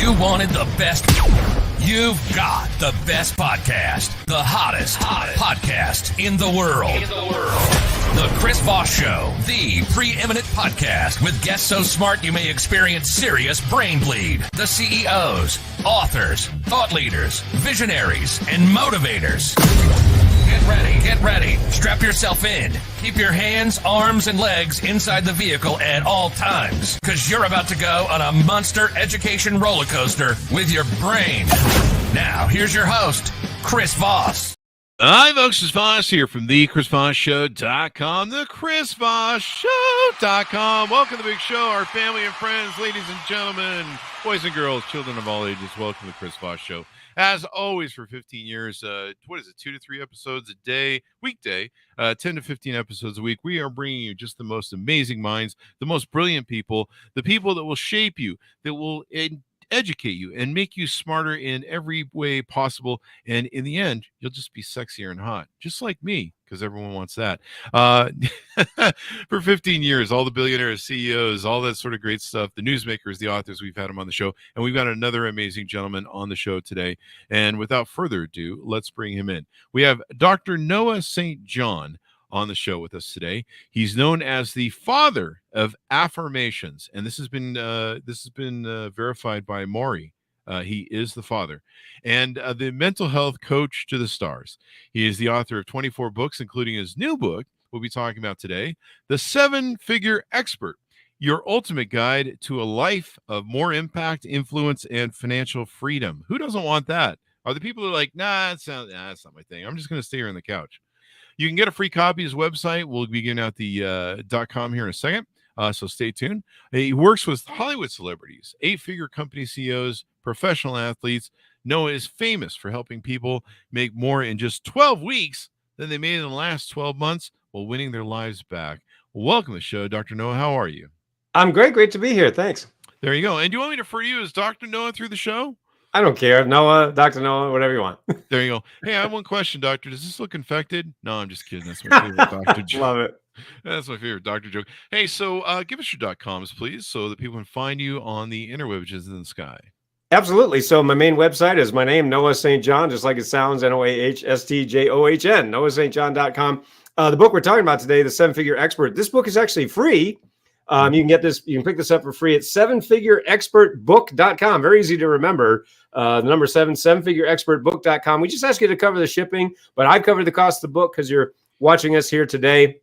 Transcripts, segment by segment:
You wanted the best. You've got the best podcast. The hottest podcast in the world. The Chris Voss Show. The preeminent podcast with guests so smart you may experience serious brain bleed. The CEOs, authors, thought leaders, visionaries, and motivators. Get ready. Strap yourself in. Keep your hands, arms, and legs inside the vehicle at all times, because you're about to go on a monster education roller coaster with your brain. Now, here's your host, Chris Voss. Hi, folks. It's Voss here from thechrisvossshow.com, thechrisvossshow.com. Welcome to the big show, our family and friends, ladies and gentlemen, boys and girls, children of all ages. Welcome to the Chris Voss Show. As always, for 15 years, 2 to 3 episodes a day, weekday, 10 to 15 episodes a week. We are bringing you just the most amazing minds, the most brilliant people, the people that will shape you, that will educate you and make you smarter in every way possible. And in the end, you'll just be sexier and hot, just like me, because everyone wants that. For 15 years, all the billionaires, CEOs, all that sort of great stuff, the newsmakers, the authors, we've had them on the show. And we've got another amazing gentleman on the show today. And without further ado, let's bring him in. We have Dr. Noah St. John on the show with us today. He's known as the father of affirmations, and this has been verified by Maury. He is the father, and the mental health coach to the stars. He is the author of 24 books, including his new book we'll be talking about today, The 7-Figure Expert: Your Ultimate Guide to a Life of More Impact, Influence, and Financial Freedom. Who doesn't want that? Are the people who are like, that's not my thing. I'm just going to stay here on the couch. You can get a free copy of his website. We'll be giving out the .com here in a second, so stay tuned. He works with Hollywood celebrities, 8-figure company CEOs, professional athletes. Noah is famous for helping people make more in just 12 weeks than they made in the last 12 months while winning their lives back. Welcome to the show, Dr. Noah. How are you? I'm great. Great to be here. Thanks. There you go. And do you want me to refer you as Dr. Noah through the show? I don't care. Noah, Dr. Noah, whatever you want. There you go. Hey, I have one question, doctor. Does this look infected? No, I'm just kidding. That's my favorite doctor joke. Love it. That's my favorite doctor joke. Hey, so give us your .coms, please, so that people can find you on the interweb, which is in the sky. Absolutely. So my main website is my name, Noah St. John, just like it sounds, NoahStJohn, NoahStJohn.com. The book we're talking about today, The 7-Figure Expert. This book is actually free. You can get this. You can pick this up for free at 7figureexpertbook.com. Very easy to remember. The number 7figureexpertbook.com. We just ask you to cover the shipping, but I've covered the cost of the book because you're watching us here today.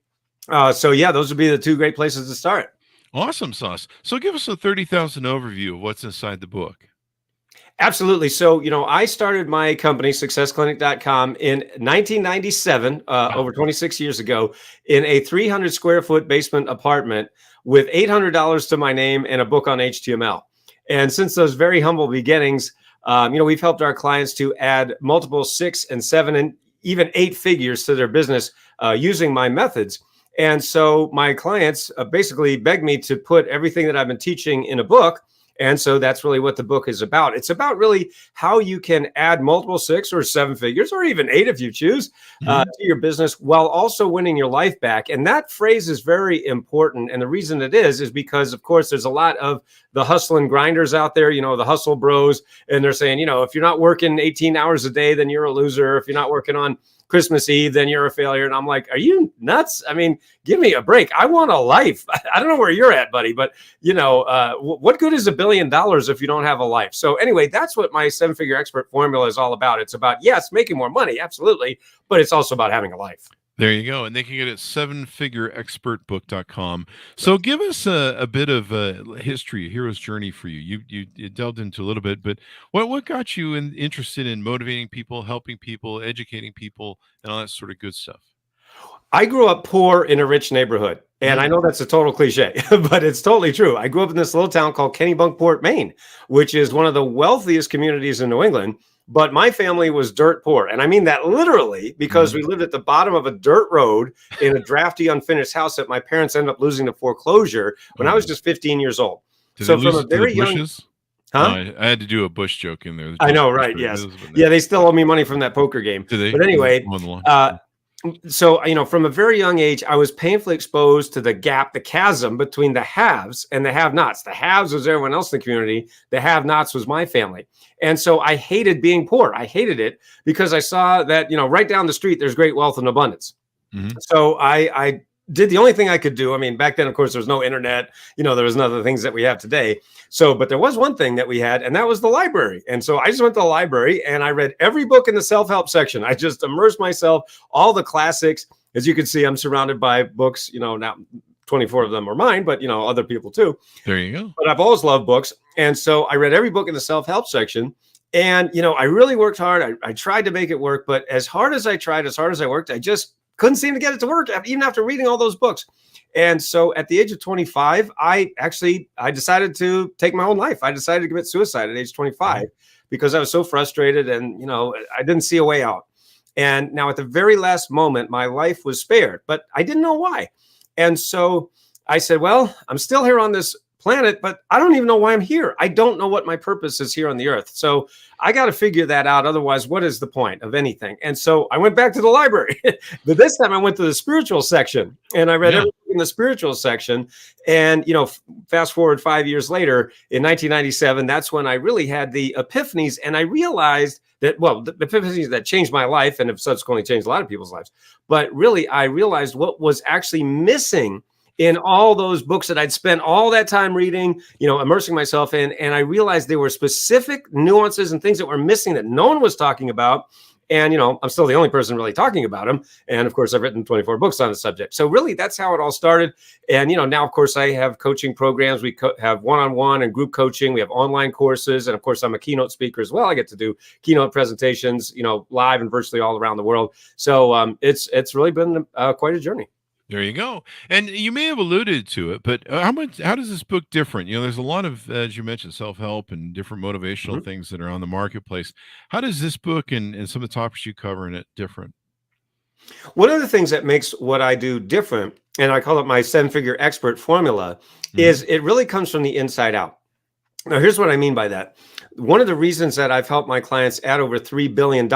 So yeah, those would be the 2 great places to start. Awesome sauce. So give us a 30,000 overview of what's inside the book. Absolutely. So, I started my company, successclinic.com, in 1997, over 26 years ago, in a 300 square foot basement apartment with $800 to my name and a book on HTML. And since those very humble beginnings, we've helped our clients to add multiple 6 and 7 and even 8 figures to their business using my methods. And so my clients basically begged me to put everything that I've been teaching in a book. And so that's really what the book is about. It's about really how you can add multiple 6 or 7 figures, or even 8 if you choose, to your business while also winning your life back. And that phrase is very important. And the reason it is because, of course, there's a lot of the hustle and grinders out there, the hustle bros. And they're saying, if you're not working 18 hours a day, then you're a loser. If you're not working on Christmas Eve, then you're a failure. And I'm like, are you nuts? I mean, give me a break. I want a life. I don't know where you're at, buddy, but what good is $1 billion if you don't have a life? So anyway, that's what my 7-figure expert formula is all about. It's about, yes, making more money. Absolutely. But it's also about having a life. There you go. And they can get it at 7figureexpertbook.com. So give us a bit of a history, a hero's journey for you. You delved into a little bit, but what got you interested in motivating people, helping people, educating people, and all that sort of good stuff? I grew up poor in a rich neighborhood. And I know that's a total cliche, but it's totally true. I grew up in this little town called Kennebunkport, Maine, which is one of the wealthiest communities in New England. But my family was dirt poor. And I mean that literally, because we lived at the bottom of a dirt road in a drafty, unfinished house that my parents ended up losing to foreclosure when I was just 15 years old. Did so they from lose a very to the young... bushes? Huh? I had to do a Bush joke in there. I know, right? Yes. Yeah, they still owe me money from that poker game. Do they? But anyway, So, from a very young age, I was painfully exposed to the gap, the chasm between the haves and the have-nots. The haves was everyone else in the community. The have-nots was my family. And so I hated being poor. I hated it because I saw that, right down the street, there's great wealth and abundance. Mm-hmm. So I did the only thing I could do. I mean, back then, of course, there was no internet. There was none of the things that we have today. So, but there was one thing that we had, and that was the library. And so I just went to the library and I read every book in the self-help section. I just immersed myself, all the classics. As you can see, I'm surrounded by books, now 24 of them are mine, but, other people too. There you go. But I've always loved books. And so I read every book in the self-help section. And, I really worked hard. I tried to make it work. But as hard as I tried, as hard as I worked, I just couldn't seem to get it to work, even after reading all those books. And so at the age of 25, I decided to take my own life. I decided to commit suicide at age 25 because I was so frustrated and, I didn't see a way out. And now at the very last moment, my life was spared, but I didn't know why. And so I said, well, I'm still here on this planet, but I don't even know why I'm here. I don't know what my purpose is here on the earth. So I got to figure that out. Otherwise, what is the point of anything? And so I went back to the library, but this time I went to the spiritual section and I read everything in the spiritual section. And, fast forward 5 years later in 1997, that's when I really had the epiphanies. And I realized that, the epiphanies that changed my life and have subsequently changed a lot of people's lives. But really, I realized what was actually missing in all those books that I'd spent all that time reading, immersing myself in. And I realized there were specific nuances and things that were missing that no one was talking about. And, I'm still the only person really talking about them. And of course, I've written 24 books on the subject. So really, that's how it all started. And, now, of course, I have coaching programs. We have one-on-one and group coaching. We have online courses. And of course, I'm a keynote speaker as well. I get to do keynote presentations, live and virtually all around the world. So it's really been quite a journey. There you go. And you may have alluded to it, but how does this book different? There's a lot of, as you mentioned, self-help and different motivational things that are on the marketplace. How does this book and some of the topics you cover in it different? One of the things that makes what I do different, and I call it my 7-figure expert formula, is it really comes from the inside out. Now, here's what I mean by that. One of the reasons that I've helped my clients add over $3 billion,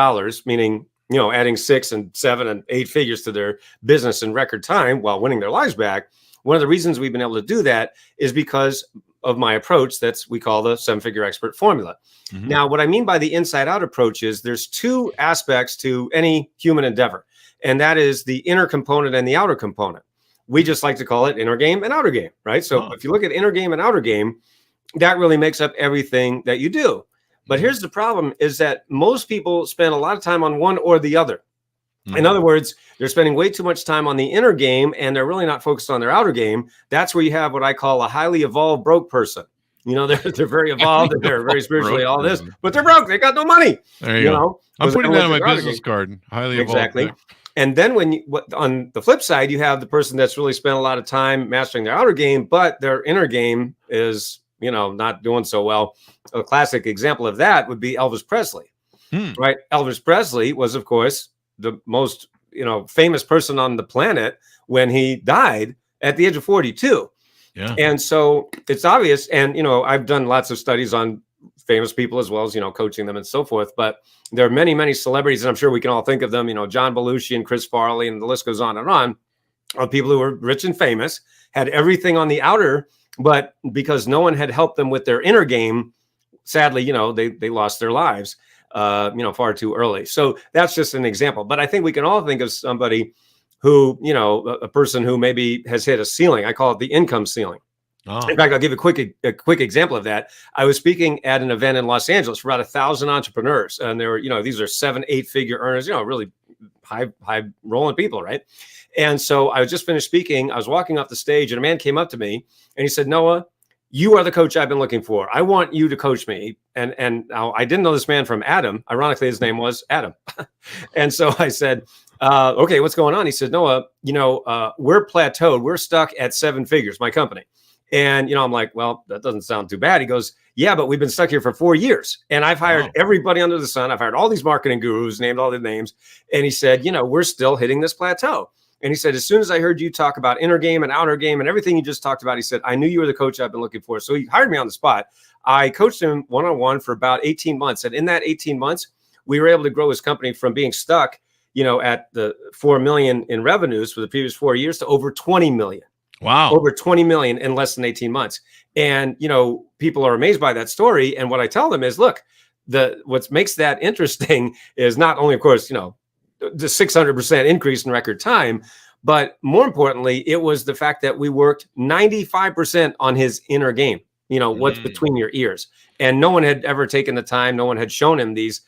meaning adding 6 and 7 and 8 figures to their business in record time while winning their lives back. One of the reasons we've been able to do that is because of my approach we call the 7-figure expert formula. Now, what I mean by the inside out approach is there's 2 aspects to any human endeavor, and that is the inner component and the outer component. We just like to call it inner game and outer game, right? So if you look at inner game and outer game, that really makes up everything that you do. But here's the problem is that most people spend a lot of time on one or the other. In other words, they're spending way too much time on the inner game and they're really not focused on their outer game. That's where you have what I call a highly evolved broke person. They're very evolved and they're very spiritually all this, but they're broke. They got no money. There you go. I'm putting that on my business card. Highly evolved. Exactly. And then on the flip side, you have the person that's really spent a lot of time mastering their outer game, but their inner game is not doing so well. A classic example of that would be Elvis Presley, right? Elvis Presley was, of course, the most, famous person on the planet when he died at the age of 42. Yeah. And so it's obvious. And, I've done lots of studies on famous people as well as, coaching them and so forth. But there are many, many celebrities, and I'm sure we can all think of them, John Belushi and Chris Farley, and the list goes on, of people who were rich and famous, had everything on the outer. But because no one had helped them with their inner game, sadly, they lost their lives, far too early. So that's just an example. But I think we can all think of somebody who, a person who maybe has hit a ceiling. I call it the income ceiling. Oh. In fact, I'll give a quick example of that. I was speaking at an event in Los Angeles for about 1,000 entrepreneurs, and there were, these are 7-8 figure earners, really high rolling people, right? And so I was just finished speaking. I was walking off the stage and a man came up to me and he said, "Noah, you are the coach I've been looking for. I want you to coach me." And now I didn't know this man from Adam. Ironically, his name was Adam. And so I said, "Okay, what's going on?" He said, "Noah, we're plateaued. We're stuck at 7 figures, my company." And, I'm like, "Well, that doesn't sound too bad." He goes, "Yeah, but we've been stuck here for 4 years. And I've hired everybody under the sun. I've hired all these marketing gurus, named all their names." And he said, "We're still hitting this plateau." And he said, "As soon as I heard you talk about inner game and outer game and everything you just talked about," he said, "I knew you were the coach I've been looking for." So he hired me on the spot. I coached him one-on-one for about 18 months. And in that 18 months, we were able to grow his company from being stuck at the 4 million in revenues for the previous 4 years to over 20 million. Wow. Over 20 million in less than 18 months. And, people are amazed by that story. And what I tell them is, look, what makes that interesting is not only, of course, the 600% increase in record time, but more importantly, it was the fact that we worked 95% on his inner game, what's between your ears. And no one had ever taken the time. No one had shown him these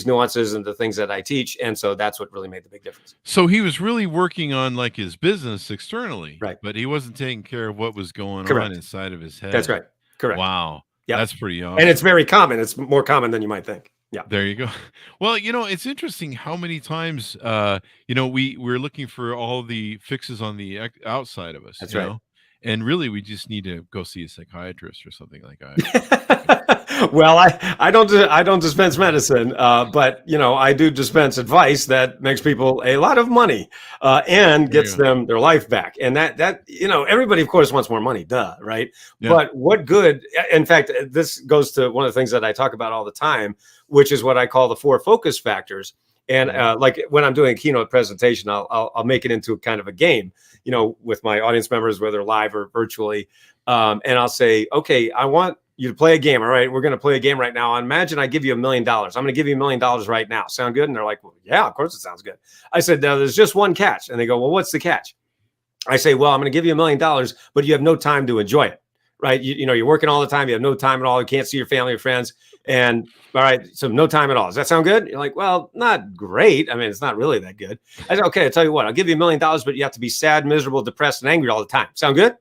nuances and the things that I teach. And so that's what really made the big difference. So he was really working on like his business externally, right? But he wasn't taking care of what was going Correct. on inside of his head. That's right. Correct. Wow. Yeah. That's pretty awesome. And it's very common. It's more common than you might think. Yeah. There you go. Well, it's interesting how many times, we're looking for all the fixes on the outside of us. That's right. And really, we just need to go see a psychiatrist or something like that. Well, I don't dispense medicine, but I do dispense advice that makes people a lot of money and gets them their life back. And that everybody of course wants more money, right? Yeah. But what good? In fact, this goes to one of the things that I talk about all the time, which is what I call the 4 focus factors. And like when I'm doing a keynote presentation, I'll make it into a kind of a game, with my audience members, whether live or virtually. And I'll say, okay, I want you to play a game. All right, we're going to play a game right now. Imagine I give you $1 million. I'm going to give you $1 million right now. Sound good? And they're like, well, yeah, of course it sounds good. I said, no, there's just one catch. And they go, well, what's the catch? I say, well, I'm going to give you $1 million, but you have no time to enjoy it. Right? You're working all the time. You have no time at all. You can't see your family or friends. And all right, so no time at all. Does that sound good? You're like, well, not great. I mean, it's not really that good. I said, okay, I'll tell you what, I'll give you $1 million, but you have to be sad, miserable, depressed, and angry all the time. Sound good?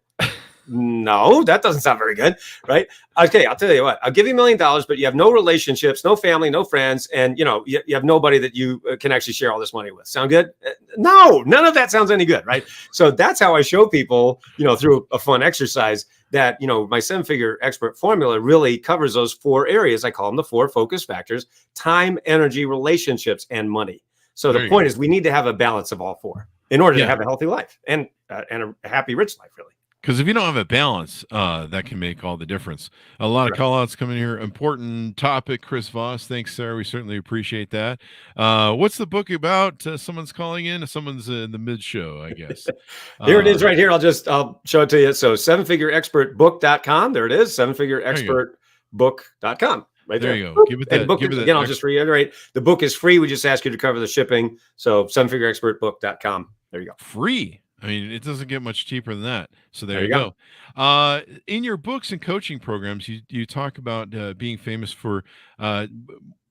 No, that doesn't sound very good, right? Okay, I'll tell you what, I'll give you $1 million, but you have no relationships, no family, no friends, and you have nobody that you can actually share all this money with. Sound good? No, none of that sounds any good, right? So that's how I show people, through a fun exercise that, my 7-figure expert formula really covers those 4 areas. I call them the 4 focus factors: time, energy, relationships, and money. So the point is we need to have a balance of all 4 in order to have a healthy life and a happy, rich life, really. Because if you don't have a balance, that can make all the difference. A lot of call-outs coming here. Important topic, Chris Voss. Thanks, Sarah. We certainly appreciate that. What's the book about? Someone's calling in. Someone's in the mid-show, I guess. Here it is right here. I'll show it to you. So 7figureexpertbook.com. There it is, 7figureexpertbook.com. Right there. There you go. Give it that. Book give it that again, I'll just reiterate. The book is free. We just ask you to cover the shipping. So 7figureexpertbook.com. There you go. Free. I mean, it doesn't get much cheaper than that. So there you go. In your books and coaching programs, you talk about being famous for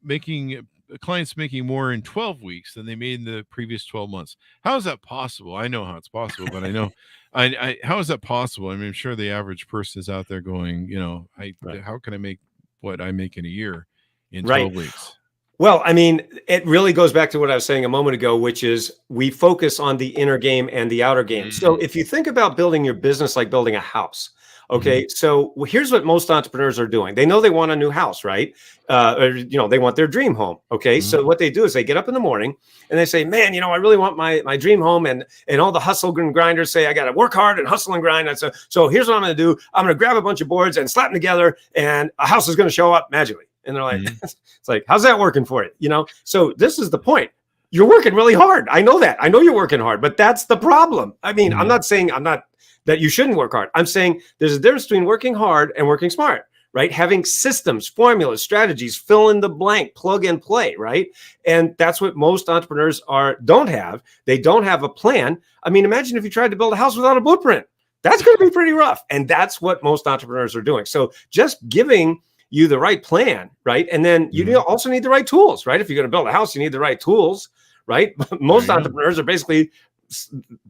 making clients making more in 12 weeks than they made in the previous 12 months. How is that possible? I know how it's possible, but I know how is that possible? I mean, I'm sure the average person is out there going, how can I make what I make in a year in 12 weeks? Well, I mean, it really goes back to what I was saying a moment ago, which is we focus on the inner game and the outer game. So if you think about building your business like building a house, okay, so here's what most entrepreneurs are doing. They know they want a new house, right? Or, they want their dream home, okay? So what they do is they get up in the morning and they say, man, I really want my dream home, and all the hustle and grinders say, I got to work hard and hustle and grind. And so here's what I'm going to do. I'm going to grab a bunch of boards and slap them together, and a house is going to show up magically. And they're like, it's like, how's that working for you? So this is the point. You're working really hard. I know that. I know you're working hard, but that's the problem. I mean, I'm not saying that you shouldn't work hard. I'm saying there's a difference between working hard and working smart, right? Having systems, formulas, strategies, fill in the blank, plug and play, right? And that's what most entrepreneurs don't have. They don't have a plan. I mean, imagine if you tried to build a house without a blueprint. That's going to be pretty rough. And that's what most entrepreneurs are doing. So just giving you the right plan, right? And then you also need the right tools, right? If you're going to build a house, you need the right tools, right? Most entrepreneurs are basically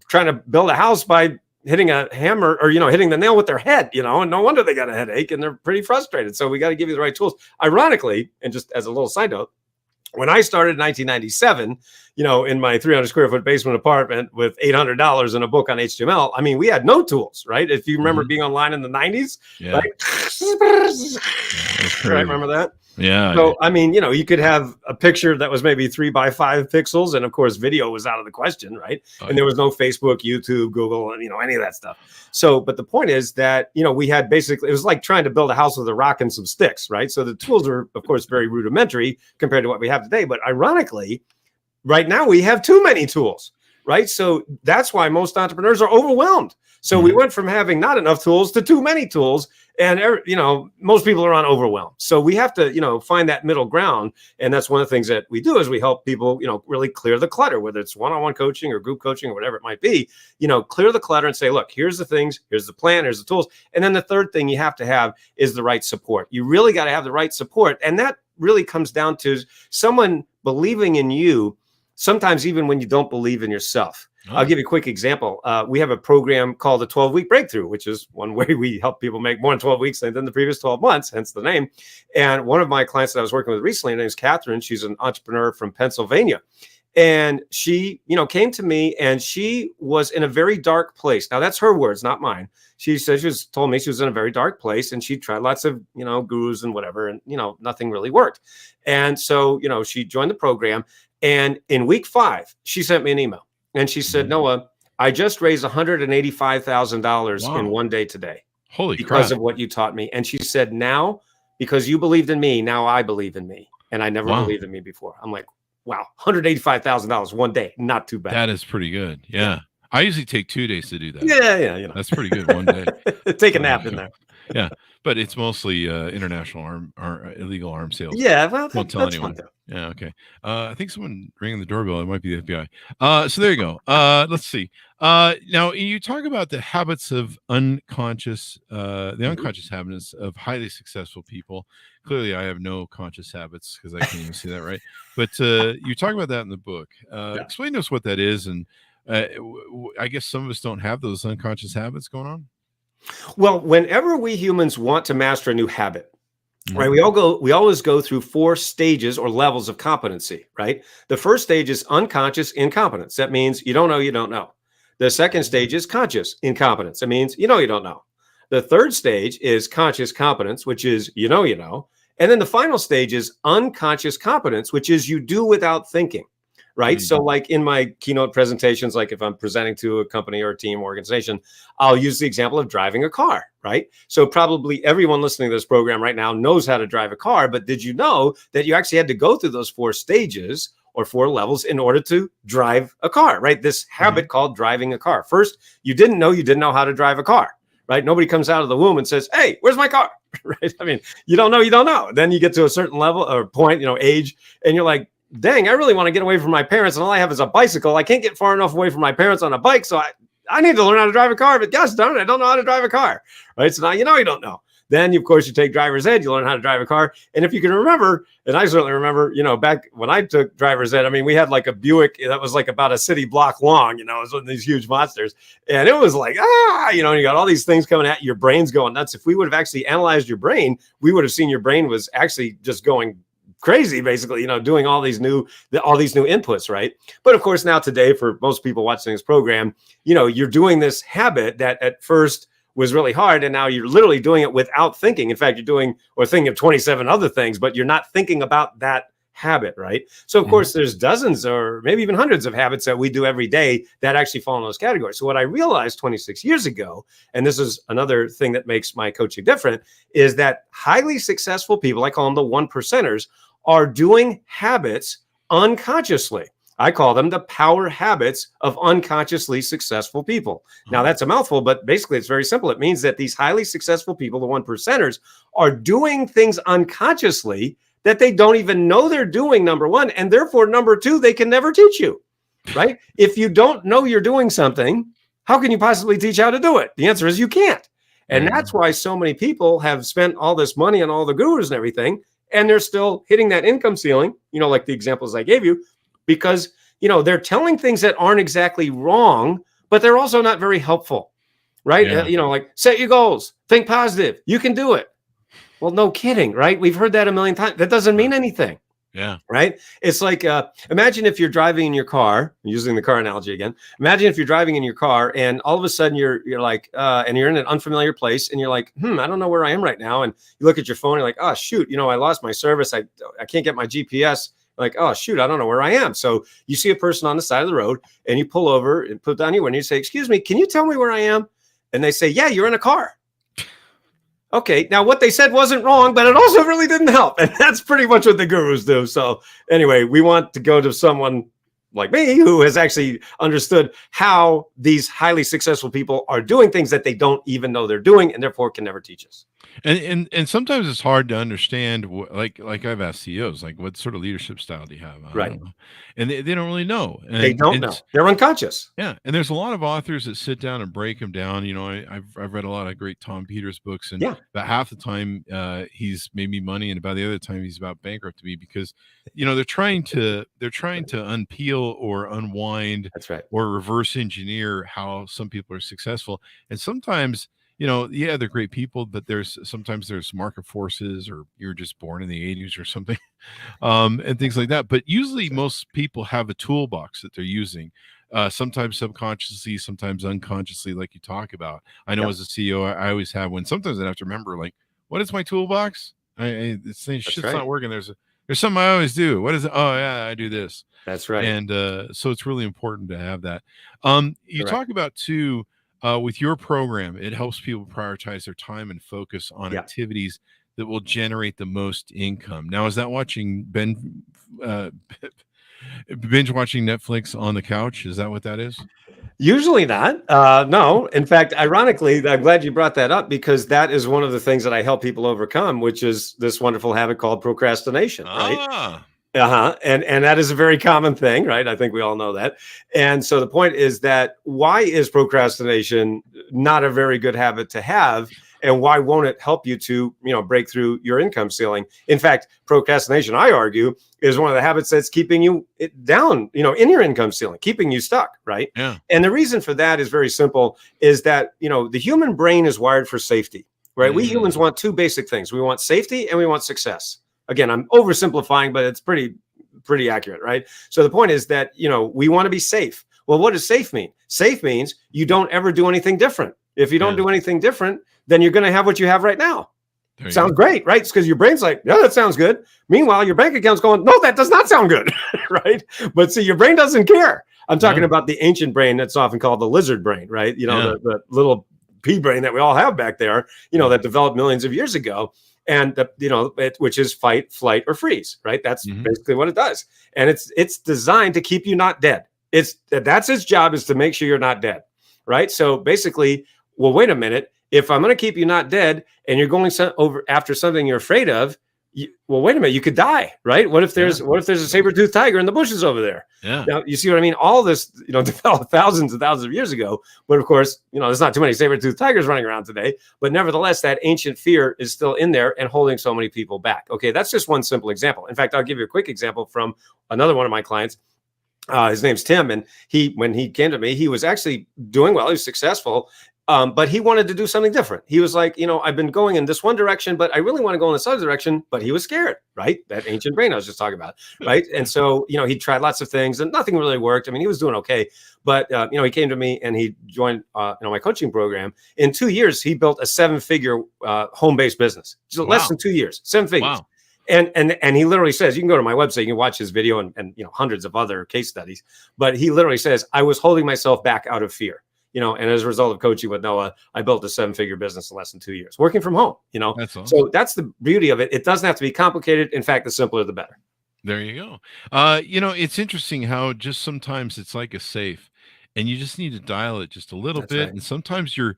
trying to build a house by hitting a hammer or, hitting the nail with their head, and no wonder they got a headache and they're pretty frustrated. So we got to give you the right tools. Ironically, and just as a little side note, when I started in 1997, in my 300 square foot basement apartment with $800 and a book on HTML, I mean, we had no tools, right? If you remember being online in the 90s, right? Right? Remember that? Yeah. So, I mean, you could have a picture that was maybe 3x5 pixels. And of course, video was out of the question, right? And there was no Facebook, YouTube, Google, and, any of that stuff. So, but the point is that, we had basically, it was like trying to build a house with a rock and some sticks, right? So the tools are, of course, very rudimentary compared to what we have today. But ironically, right now we have too many tools, right? So that's why most entrepreneurs are overwhelmed. So we went from having not enough tools to too many tools, and most people are on overwhelm. So we have to find that middle ground, and that's one of the things that we do is we help people really clear the clutter, whether it's one-on-one coaching or group coaching or whatever it might be. Clear the clutter and say, look, here's the things, here's the plan, here's the tools, and then the third thing you have to have is the right support. You really got to have the right support, and that really comes down to someone believing in you, sometimes even when you don't believe in yourself. I'll give you a quick example. We have a program called the 12-Week Breakthrough, which is one way we help people make more in 12 weeks than the previous 12 months, hence the name. And one of my clients that I was working with recently, her name is Catherine. She's an entrepreneur from Pennsylvania. And she, came to me, and she was in a very dark place. Now, that's her words, not mine. She said told me she was in a very dark place, and she tried lots of, gurus and whatever, and, nothing really worked. And so, she joined the program. And in week 5, she sent me an email. And she said, Noah, I just raised $185,000 in one day today. Holy because crap. of what you taught me. And she said, now, because you believed in me, now I believe in me. And I never believed in me before. I'm like, wow, $185,000 one day. Not too bad. That is pretty good. Yeah. I usually take 2 days to do that. Yeah. That's pretty good one day. Take a nap in there. Yeah. But it's mostly international illegal arms sales. Yeah. Well, won't tell anyone. Yeah. Okay. I think someone ringing the doorbell. It might be the FBI. So there you go. Let's see. Now you talk about the habits of the unconscious habits of highly successful people. Clearly, I have no conscious habits because I can't even see that right. But you talk about that in the book. Explain to us what that is, and I guess some of us don't have those unconscious habits going on. Well, whenever we humans want to master a new habit, right, we always go through 4 stages or levels of competency, right? The first stage is unconscious incompetence. That means you don't know, you don't know. The second stage is conscious incompetence. That means you don't know. The third stage is conscious competence, which is you know. And then the final stage is unconscious competence, which is you do without thinking. Right. So like in my keynote presentations, like if I'm presenting to a company or a team or organization, I'll use the example of driving a car. Right. So probably everyone listening to this program right now knows how to drive a car. But did you know that you actually had to go through those 4 stages or 4 levels in order to drive a car? Right. This habit called driving a car. First, you didn't know how to drive a car. Right. Nobody comes out of the womb and says, hey, where's my car? Right. I mean, you don't know. Then you get to a certain level or point, age, and you're like, dang, I really want to get away from my parents, and all I have is a bicycle. I can't get far enough away from my parents on a bike, so I need to learn how to drive a car, but gosh darn it, I don't know how to drive a car, right? So now you don't know. Then, of course, you take driver's ed, you learn how to drive a car, and if you can remember, and I certainly remember, back when I took driver's ed, I mean, we had like a Buick that was like about a city block long, it was one of these huge monsters, and it was like, you got all these things coming at you, your brain's going nuts. If we would have actually analyzed your brain, we would have seen your brain was actually just going crazy, basically, doing all these new inputs, right? But of course, now today, for most people watching this program, you're doing this habit that at first was really hard, and now you're literally doing it without thinking. In fact, you're doing or thinking of 27 other things, but you're not thinking about that habit, right? So of course, there's dozens or maybe even hundreds of habits that we do every day that actually fall in those categories. So what I realized 26 years ago, and this is another thing that makes my coaching different, is that highly successful people, I call them the 1%ers, are doing habits unconsciously. I call them the power habits of unconsciously successful people. Now, that's a mouthful, but basically it's very simple. It means that these highly successful people, the 1%ers, are doing things unconsciously that they don't even know they're doing, number one, and therefore, number 2, they can never teach you, right? If you don't know you're doing something, how can you possibly teach how to do it? The answer is you can't. And that's why so many people have spent all this money on all the gurus and everything, and they're still hitting that income ceiling, like the examples I gave you, because, they're telling things that aren't exactly wrong, but they're also not very helpful, right? Yeah. Like set your goals, think positive, you can do it. Well, no kidding, right? We've heard that a million times. That doesn't mean anything. Yeah. Right. It's like, imagine if you're driving in your car, using the car analogy again. Imagine if you're driving in your car and all of a sudden you're like, and you're in an unfamiliar place and you're like, I don't know where I am right now. And you look at your phone, you're like, oh, shoot, I lost my service. I can't get my GPS. Like, oh, shoot, I don't know where I am. So you see a person on the side of the road and you pull over and put down your window and you say, excuse me, can you tell me where I am? And they say, yeah, you're in a car. Okay, now what they said wasn't wrong, but it also really didn't help. And that's pretty much what the gurus do. So anyway, we want to go to someone like me who has actually understood how these highly successful people are doing things that they don't even know they're doing, and therefore can never teach us. And sometimes it's hard to understand like I've asked CEOs, like, what sort of leadership style do you have? I Right. don't know. And they don't really know. They don't know. They're unconscious. Yeah, and there's a lot of authors that sit down and break them down. I've read a lot of great Tom Peters books, and Yeah. about half the time he's made me money, and about the other time he's about bankrupt me, because they're trying to unpeel or unwind That's right. or reverse engineer how some people are successful. And sometimes, yeah, they're great people, but sometimes there's market forces, or you're just born in the 80s or something, and things like that. But usually most people have a toolbox that they're using, sometimes subconsciously, sometimes unconsciously, like you talk about. I know Yep. as a CEO, I always have one. Sometimes I have to remember, like, what is my toolbox? It's saying shit's right. not working. There's something I always do. What is it? Oh yeah, I do this. That's right. And so it's really important to have that. You Correct. talk about too, with your program, it helps people prioritize their time and focus on Yeah. activities that will generate the most income. Now, is that watching binge watching Netflix on the couch? Is that what that is? Usually not. No. In fact, ironically, I'm glad you brought that up, because that is one of the things that I help people overcome, which is this wonderful habit called procrastination, right? Ah, And that is a very common thing, right? I think we all know that. And so the point is that, why is procrastination not a very good habit to have? And why won't it help you to, break through your income ceiling? In fact, procrastination, I argue, is one of the habits that's keeping you down, in your income ceiling, keeping you stuck, right? yeah. And the reason for that is very simple, is that, the human brain is wired for safety, right? We humans want two basic things. We want safety and we want success. Again, I'm oversimplifying, but it's pretty accurate, right? So the point is that, we want to be safe. Well, what does safe mean? Safe means you don't ever do anything different. If you don't do anything different, then you're going to have what you have right now. Sounds great, right? It's because your brain's like, yeah, that sounds good. Meanwhile, your bank account's going, no, that does not sound good, right? But see, your brain doesn't care. I'm talking about the ancient brain that's often called the lizard brain, right? The little pea brain that we all have back there, that developed millions of years ago. And which is fight, flight, or freeze, right? That's basically what it does. And it's designed to keep you not dead. That's its job, is to make sure you're not dead, right? So basically, well, wait a minute. If I'm going to keep you not dead, and you're going over after something you're afraid of, well, wait a minute, you could die, right? What if there's a saber-toothed tiger in the bushes over there? Yeah. Now, you see what I mean? All this, developed thousands and thousands of years ago. But of course, there's not too many saber-toothed tigers running around today. But nevertheless, that ancient fear is still in there and holding so many people back. Okay, that's just one simple example. In fact, I'll give you a quick example from another one of my clients. His name's Tim, and when he came to me, he was actually doing well. He was successful. But he wanted to do something different. He was like, I've been going in this one direction, but I really want to go in this other direction. But he was scared, right? That ancient brain I was just talking about, right? And so, he tried lots of things and nothing really worked. I mean, he was doing okay, but he came to me and he joined, my coaching program. In 2 years, he built a 7-figure home-based business. Just less than 2 years, 7 figures. Wow. And he literally says, you can go to my website, you can watch his video and hundreds of other case studies. But he literally says, I was holding myself back out of fear. And as a result of coaching with Noah, I built a 7-figure business in less than 2 years, working from home, That's awesome. So that's the beauty of it. It doesn't have to be complicated. In fact, the simpler, the better. There you go. It's interesting how just sometimes it's like a safe, and you just need to dial it just a little bit. Right. And sometimes you're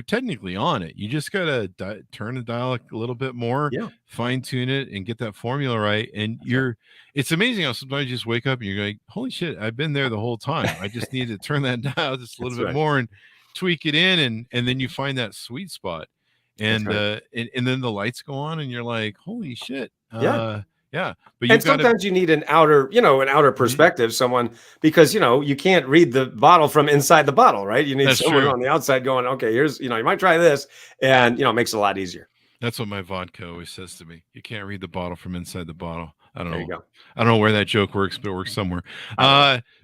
technically on it. You just got to turn the dial a little bit more, fine tune it, and get that formula right. And it's amazing how sometimes you just wake up and you're like, holy shit, I've been there the whole time. I just need to turn that dial just a little bit more and tweak it in. And then you find that sweet spot, and then the lights go on and you're like, holy shit. Yeah. But sometimes you need an outer perspective, someone, because, you can't read the bottle from inside the bottle, right? You need someone on the outside going, okay, here's, you might try this, and, it makes it a lot easier. That's what my vodka always says to me. You can't read the bottle from inside the bottle. I don't know. There you go. I don't know where that joke works, but it works somewhere.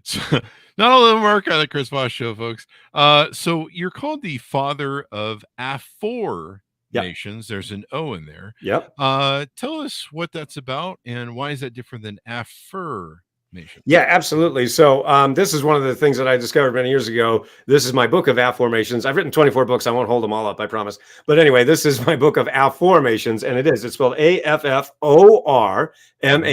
So not all of them work on the Chris Voss Show, folks. So you're called the father of AFFORMATIONS. There's an O in there. Yep. Tell us what that's about, and why is that different than affirmations? Yeah, absolutely. So this is one of the things that I discovered many years ago. This is my book of AFFORMATIONS. I've written 24 books. I won't hold them all up, I promise. But anyway, this is my book of AFFORMATIONS, and it's spelled AFFORMATIONS. And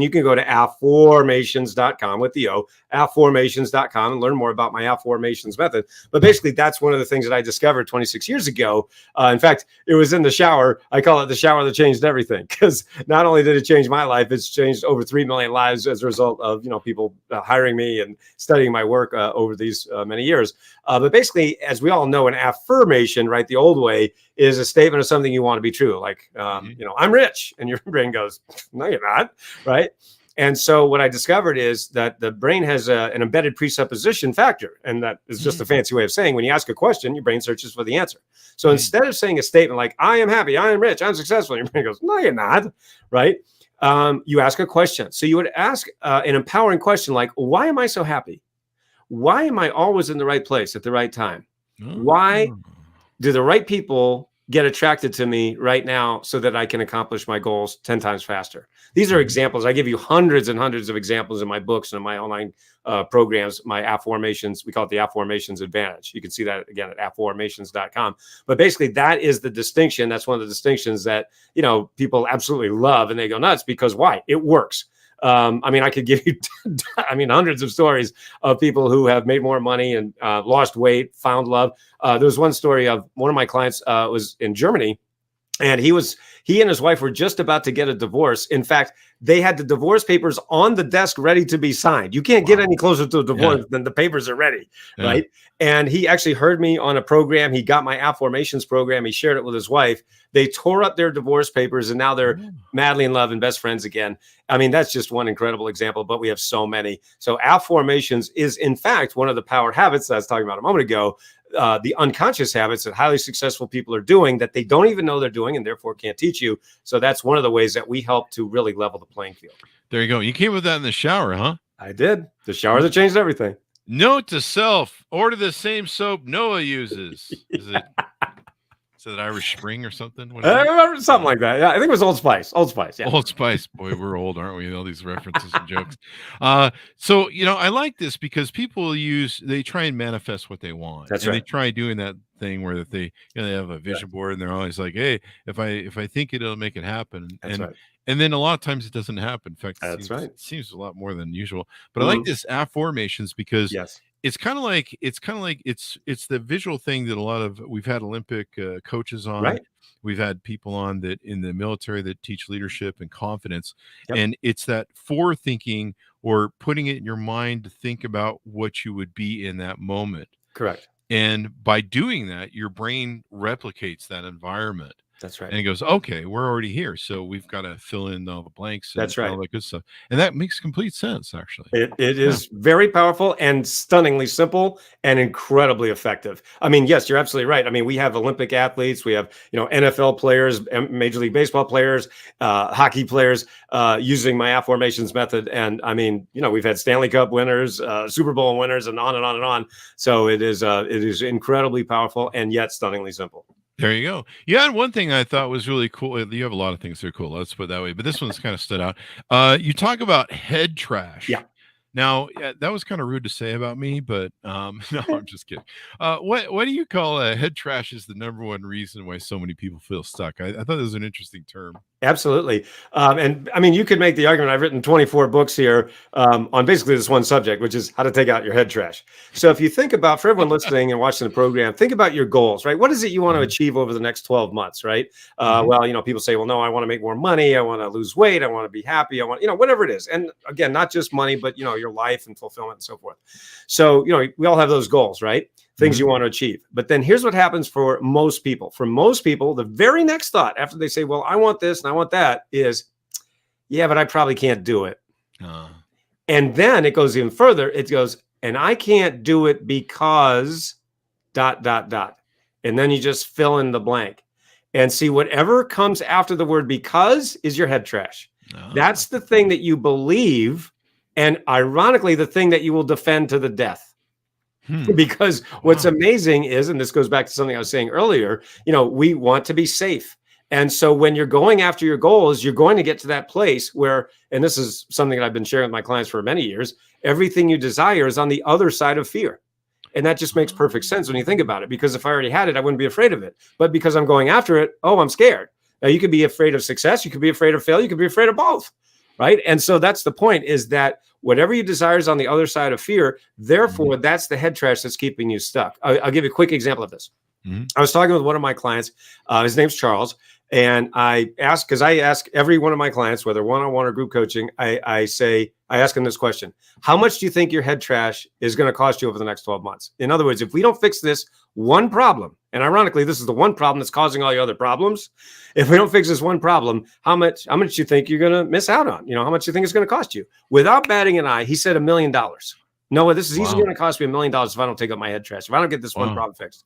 you can go to AFFORMATIONS.com with the O, AFFORMATIONS.com, and learn more about my AFFORMATIONS method. But basically, that's one of the things that I discovered 26 years ago. In fact, it was in the shower. I call it the shower that changed everything, because not only did it change my life, it's changed over 3 million lives as a result of people hiring me and studying my work over these many years. But basically, as we all know, an affirmation, right, the old way, is a statement of something you want to be true. Like, I'm rich, and your brain goes, no, you're not, right? And so what I discovered is that the brain has an embedded presupposition factor. And that is just a fancy way of saying when you ask a question, your brain searches for the answer. So instead of saying a statement like, I am happy, I am rich, I'm successful, your brain goes, no, you're not, right? You ask a question. So you would ask an empowering question like, why am I so happy? Why am I always in the right place at the right time? Why do the right people get attracted to me right now so that I can accomplish my goals 10 times faster? These are examples. I give you hundreds and hundreds of examples in my books and in my online programs, my AFFORMATIONS. We call it the AFFORMATIONS Advantage. You can see that again at AFFORMATIONS.com. But basically, that is the distinction. That's one of the distinctions that, people absolutely love, and they go nuts because why? It works. I could give you, hundreds of stories of people who have made more money and lost weight, found love. There was one story of one of my clients was in Germany, and he and his wife were just about to get a divorce. In fact, they had the divorce papers on the desk ready to be signed. You can't get any closer to a divorce than the papers are ready, right? And he actually heard me on a program. He got my AFFORMATIONS program. He shared it with his wife. They tore up their divorce papers, and now they're madly in love and best friends again. That's just one incredible example, but we have so many. So AFFORMATIONS is, in fact, one of the power habits that I was talking about a moment ago, the unconscious habits that highly successful people are doing that they don't even know they're doing and therefore can't teach you. So that's one of the ways that we help to really level the playing field. There you go. You came with that in the shower, huh? I did. The shower that changed everything. Note to self, order the same soap Noah uses. Is it Irish Spring or something? Something like that. Yeah, I think it was Old Spice. Old Spice. Yeah. Old Spice. Boy, we're old, aren't we? All these references and jokes. So I like this because people they try and manifest what they want. That's right. They try doing that thing where they have a vision board and they're always like, hey, if I think it'll make it happen. That's right. And then a lot of times it doesn't happen. In fact, it seems a lot more than usual. But I like this AFFORMATIONS because it's kind of like it's the visual thing that we've had Olympic coaches on. Right. We've had people on that in the military that teach leadership and confidence. And it's that forethinking or putting it in your mind to think about what you would be in that moment. Correct. And by doing that, your brain replicates that environment. That's right. And he goes, okay, we're already here. So we've got to fill in all the blanks. That's right. All that good stuff. And that makes complete sense, actually. It is very powerful and stunningly simple and incredibly effective. Yes, you're absolutely right. We have Olympic athletes. We have, NFL players, Major League Baseball players, hockey players using my AFFORMATIONS method. And we've had Stanley Cup winners, Super Bowl winners, and on and on and on. So it is incredibly powerful and yet stunningly simple. There you go. You had one thing I thought was really cool. You have a lot of things that are cool. Let's put it that way. But this one's kind of stood out. You talk about head trash. Yeah. Now, that was kind of rude to say about me, but no, I'm just kidding. What do you call head trash is the number one reason why so many people feel stuck? I thought it was an interesting term. Absolutely. You could make the argument. I've written 24 books here on basically this one subject, which is how to take out your head trash. So if you think about, for everyone listening and watching the program, think about your goals, right? What is it you want to achieve over the next 12 months, right? Well, people say, well, no, I want to make more money. I want to lose weight. I want to be happy. I want, whatever it is. And again, not just money, but, your life and fulfillment and so forth. So, we all have those goals, right? Things you want to achieve. But then here's what happens for most people. For most people, the very next thought after they say, well, I want this and I want that is, yeah, but I probably can't do it. And then it goes even further. It goes, and I can't do it because ... And then you just fill in the blank and see whatever comes after the word because is your head trash. That's the thing that you believe. And ironically, the thing that you will defend to the death. Because what's amazing is, and this goes back to something I was saying earlier, we want to be safe. And so when you're going after your goals, you're going to get to that place where, and this is something that I've been sharing with my clients for many years, everything you desire is on the other side of fear. And that just makes perfect sense when you think about it, because if I already had it, I wouldn't be afraid of it. But because I'm going after it, I'm scared. Now, you could be afraid of success. You could be afraid of failure. You could be afraid of both, right? And so that's the point, is that whatever you desire is on the other side of fear. Therefore, that's the head trash that's keeping you stuck. I'll give you a quick example of this. I was talking with one of my clients. His name's Charles. And I ask, because I ask every one of my clients, whether one-on-one or group coaching, I ask them this question: how much do you think your head trash is going to cost you over the next 12 months? In other words, if we don't fix this one problem, and ironically, this is the one problem that's causing all the other problems. If we don't fix this one problem, how much do you think you're going to miss out on? How much do you think it's going to cost you? Without batting an eye, he said $1 million. Noah, this is easily going to cost me $1 million if I don't take up my head trash, if I don't get this one problem fixed.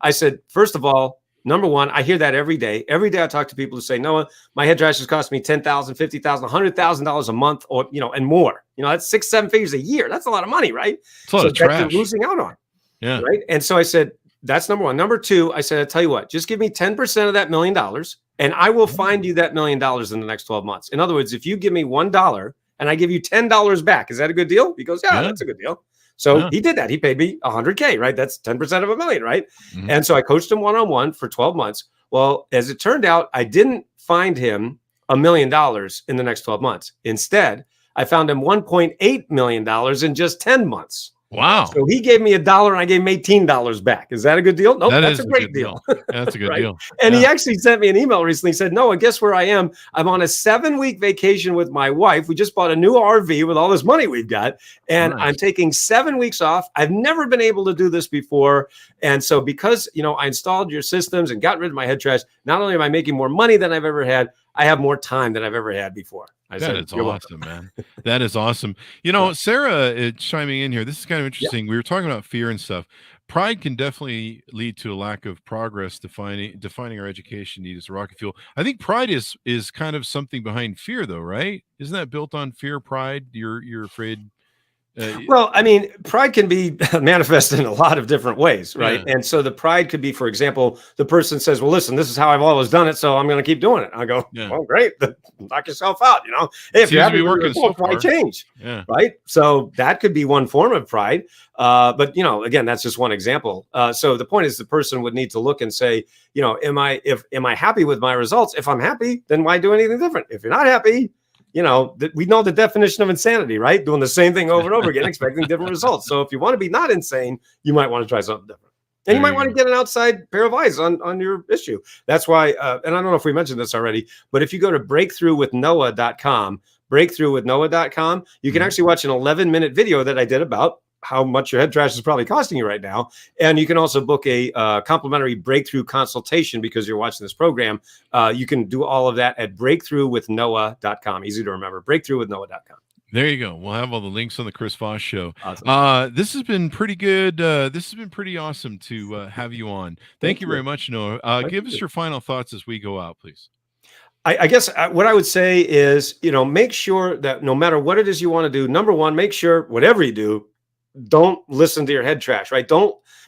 I said, first of all, number one, I hear that every day. Every day I talk to people who say, Noah, my head trash has cost me $10,000, $50,000, $100,000 a month, or, and more. That's 6-7 figures a year. That's a lot of money, right? It's a lot of trash. You're losing out on. Yeah. Right. And so I said, that's number one. Number two, I said, I'll tell you what, just give me 10% of that $1 million, and I will find you that $1 million in the next 12 months. In other words, if you give me $1 and I give you $10 back, is that a good deal? He goes, yeah. That's a good deal. So he did that. He paid me $100K, right? That's 10% of $1 million, right? And so I coached him one-on-one for 12 months. Well, as it turned out, I didn't find him $1 million in the next 12 months. Instead, I found him $1.8 million in just 10 months. Wow. So he gave me $1 and I gave him $18 back. Is that a good deal? Nope, that's a great deal. That's a good deal. And he actually sent me an email recently. He said, Noah, guess where I am? I'm on a 7-week vacation with my wife. We just bought a new RV with all this money we've got. And I'm taking 7 weeks off. I've never been able to do this before. And so because, I installed your systems and got rid of my head trash, not only am I making more money than I've ever had, I have more time than I've ever had before. That is awesome, man. That is awesome. Sarah chiming in here. This is kind of interesting. We were talking about fear and stuff. Pride can definitely lead to a lack of progress defining our education need as a rocket fuel. I think pride is kind of something behind fear, though, right? Isn't that built on fear, pride? You're afraid. Well, I mean, pride can be manifested in a lot of different ways, right? Yeah. And so the pride could be, for example, the person says, well, listen, this is how I've always done it, so I'm going to keep doing it. I go, well, great, knock yourself out, Hey, if you haven't been working so far, why change? Right? So that could be one form of pride. But, again, that's just one example. So the point is the person would need to look and say, am I happy with my results? If I'm happy, then why do anything different? If you're not happy, we know the definition of insanity, right? Doing the same thing over and over again, expecting different results. So if you want to be not insane, you might want to try something different. And you might want to get an outside pair of eyes on your issue. That's why, and I don't know if we mentioned this already, but if you go to breakthroughwithnoah.com, you can actually watch an 11-minute video that I did about how much your head trash is probably costing you right now. And you can also book a complimentary breakthrough consultation because you're watching this program. You can do all of that at breakthroughwithnoah.com. Easy to remember, breakthroughwithnoah.com. There you go. We'll have all the links on the Chris Voss Show. Awesome. This has been pretty good. This has been pretty awesome to have you on. Thank you very much, Noah. Give us your final thoughts as we go out, please. I guess what I would say is, make sure that no matter what it is you want to do, number one, make sure whatever you do, don't listen to your head trash, right?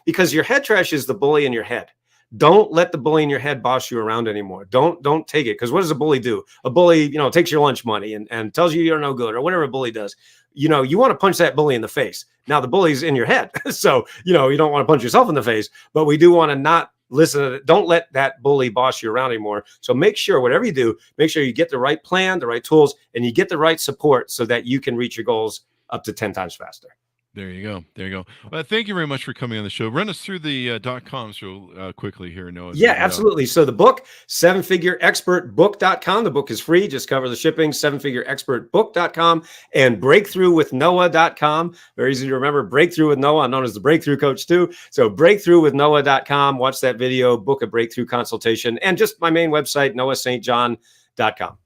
Because your head trash is the bully in your head. Don't let the bully in your head boss you around anymore. Don't take it. Because what does a bully do? A bully, takes your lunch money and tells you you're no good or whatever a bully does. You want to punch that bully in the face. Now the bully's in your head. So, you don't want to punch yourself in the face, but we do want to not listen to it. Don't let that bully boss you around anymore. So make sure whatever you do, make sure you get the right plan, the right tools, and you get the right support so that you can reach your goals up to 10 times faster. There you go. Well, thank you very much for coming on the show. Run us through the .coms real quickly here, Noah. Yeah, absolutely. So the book, 7figureexpertbook.com. The book is free. Just cover the shipping, 7figureexpertbook.com, and breakthroughwithnoah.com. Very easy to remember. Breakthrough with Noah. I'm known as the Breakthrough Coach too. So breakthroughwithnoah.com. Watch that video, book a breakthrough consultation, and just my main website, noahstjohn.com.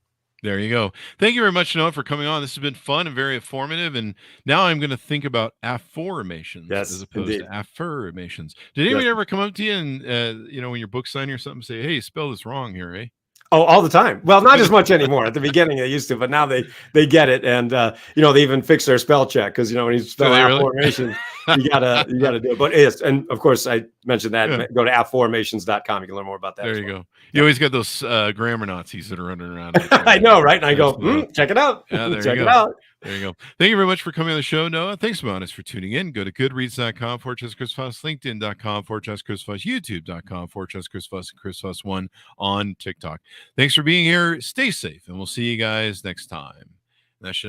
There you go. Thank you very much, Noah, for coming on. This has been fun and very informative. And now I'm going to think about AFFORMATIONs as opposed to AFFIRMATIONs. Did anybody ever come up to you and, when you're book signing or something, say, hey, you spelled this wrong here, eh? Oh, all the time. Well, not as much anymore. At the beginning, they used to, but now they get it, and they even fix their spell check because when you spell they really? AFFORMATIONS, you gotta do it. But yes, and of course, I mentioned that. Yeah. Go to AFFORMATIONS.com. You can learn more about that. There as you well. go. You always got those grammar Nazis that are running around. I know, right? And I go, check it out. Yeah, there check you it go. out. There you go. Thank you very much for coming on the show, Noah. Thanks, Monis, for tuning in. Go to goodreads.com/Chris Foss, LinkedIn.com/Chris Foss, YouTube.com/Chris Foss, and Chris Foss1 on TikTok. Thanks for being here. Stay safe, and we'll see you guys next time. That should